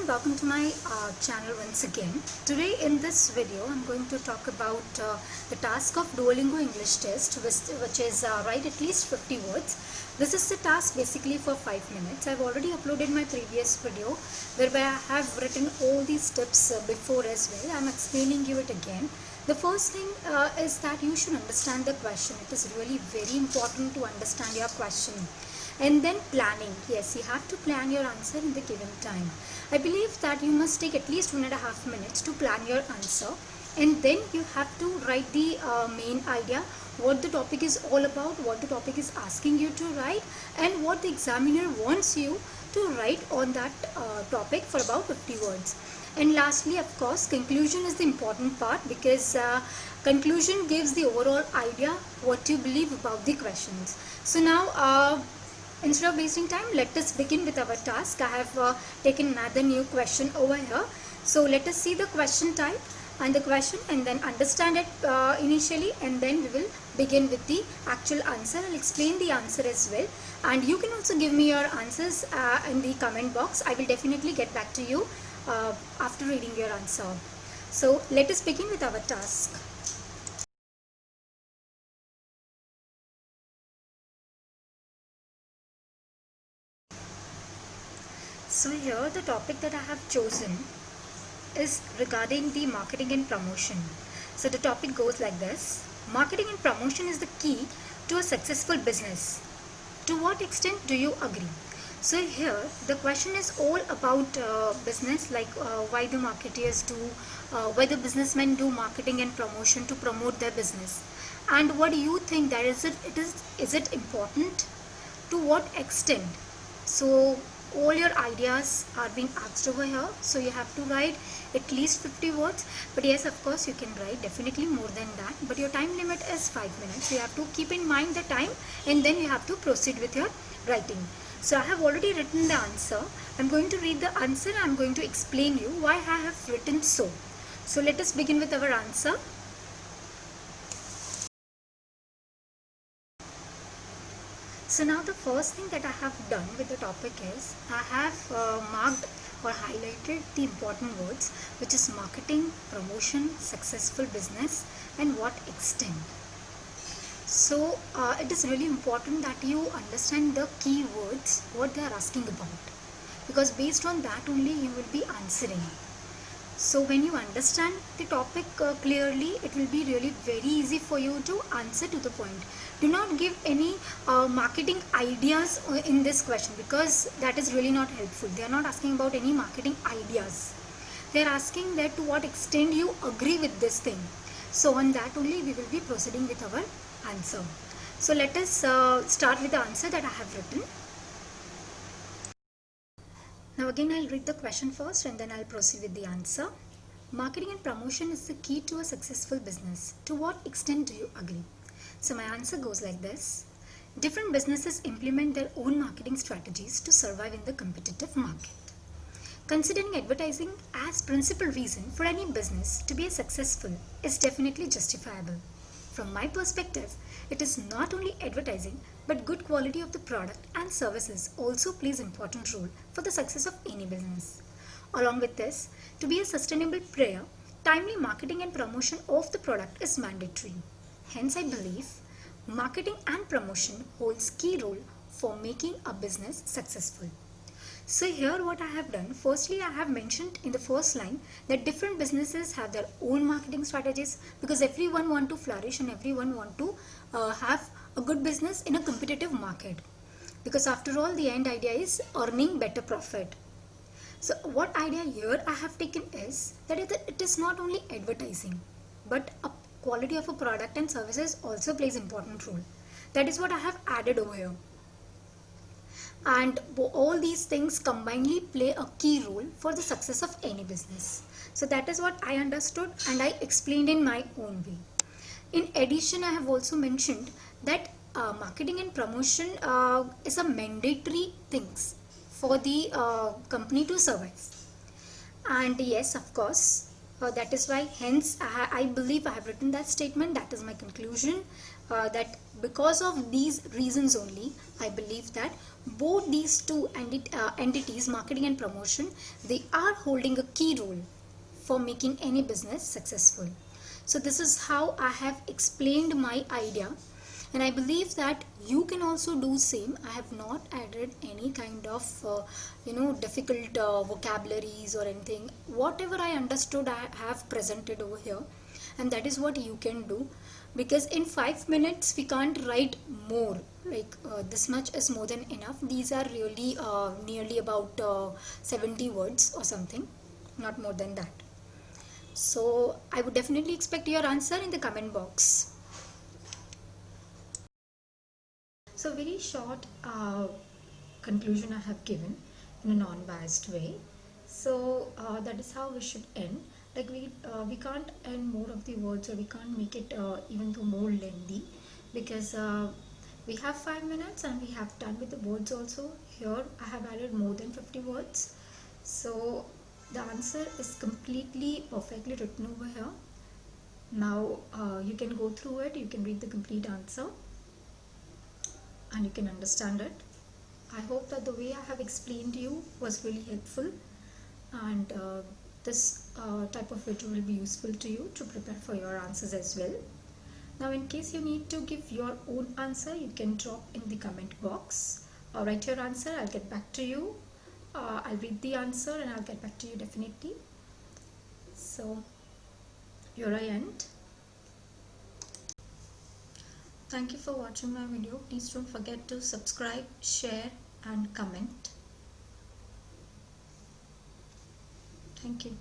and welcome to my channel once again. Today in this video I'm going to talk about the task of Duolingo English test, which is write at least 50 words. This is the task basically for 5 minutes. I've already uploaded my previous video whereby I have written all these tips before as well. I'm explaining you it again. The first thing is that you should understand the question. It is really very important to understand your question. And then planning. Yes, you have to plan your answer in the given time. I believe that you must take at least 1.5 minutes to plan your answer, and then you have to write the main idea, what the topic is all about, what the topic is asking you to write, and what the examiner wants you to write on that topic for about 50 words. And lastly, of course, conclusion is the important part, because conclusion gives the overall idea what you believe about the questions. So now instead of wasting time, let us begin with our task. I have taken another new question over here. So let us see the question type and the question, and then understand it initially, and then we will begin with the actual answer. I'll explain the answer as well, and you can also give me your answers in the comment box. I will definitely get back to you after reading your answer. So let us begin with our task. So here the topic that I have chosen is regarding the marketing and promotion. So the topic goes like this: marketing and promotion is the key to a successful business. To what extent do you agree? So here the question is all about business, like why the marketers do, why the businessmen do marketing and promotion to promote their business, and what do you think that is it important? To what extent? So all your ideas are being asked over here, so you have to write at least 50 words. But yes, of course you can write definitely more than that, but your time limit is 5 minutes, so you have to keep in mind the time, and then you have to proceed with your writing. So I have already written the answer. I'm going to read the answer and I'm going to explain you why I have written so. So let us begin with our answer. So now the first thing that I have done with the topic is I have marked or highlighted the important words, which is marketing, promotion, successful business, and what extent. So it is really important that you understand the key words, what they are asking about, because based on that only you will be answering. So when you understand the topic clearly, it will be really very easy for you to answer to the point. Do not give any marketing ideas in this question, because that is really not helpful. They are not asking about any marketing ideas. They are asking that to what extent you agree with this thing. So on that only we will be proceeding with our answer. So let us start with the answer that I have written. Now again I'll read the question first, and then I'll proceed with the answer. Marketing and promotion is the key to a successful business. To what extent do you agree? So my answer goes like this: different businesses implement their own marketing strategies to survive in the competitive market. Considering advertising as principal reason for any business to be successful is definitely justifiable. From my perspective, it is not only advertising, but good quality of the product and services also plays an important role for the success of any business. Along with this, to be a sustainable player, timely marketing and promotion of the product is mandatory. Hence, I believe marketing and promotion holds key role for making a business successful. So here what I have done, firstly I have mentioned in the first line that different businesses have their own marketing strategies, because everyone want to flourish and everyone want to have a good business in a competitive market, because after all the end idea is earning better profit. So what idea here I have taken is that it is not only advertising, but a quality of a product and services also plays important role. That is what I have added over here. And all these things combinedly play a key role for the success of any business. So that is what I understood and I explained in my own way. In addition, I have also mentioned that marketing and promotion is a mandatory things for the company to survive. And yes, of course, that is why hence I believe I have written that statement. That is my conclusion. that because of these reasons only, I believe that both these two entities, marketing and promotion, they are holding a key role for making any business successful. So this is how I have explained my idea, and I believe that you can also do same. I have not added any kind of difficult vocabularies or anything. Whatever I understood, I have presented over here, and that is what you can do, because in 5 minutes we can't write more. Like this much is more than enough. These are really nearly about 70 words or something, not more than that. So I would definitely expect your answer in the comment box. So very short conclusion I have given in a non-biased way. So that is how we should end. Like we can't end more of the words, or we can't make it even though more lengthy, because we have 5 minutes and we have done with the words also. Here I have added more than 50 words. So the answer is completely perfectly written over here. Now you can go through it, you can read the complete answer, and you can understand it. I hope that the way I have explained to you was really helpful, and this type of video will be useful to you to prepare for your answers as well. Now in case you need to give your own answer, you can drop in the comment box or write your answer. I'll get back to you. I'll read the answer and I'll get back to you definitely. So here I end. Thank you for watching my video. Please don't forget to subscribe, share and comment. Thank you.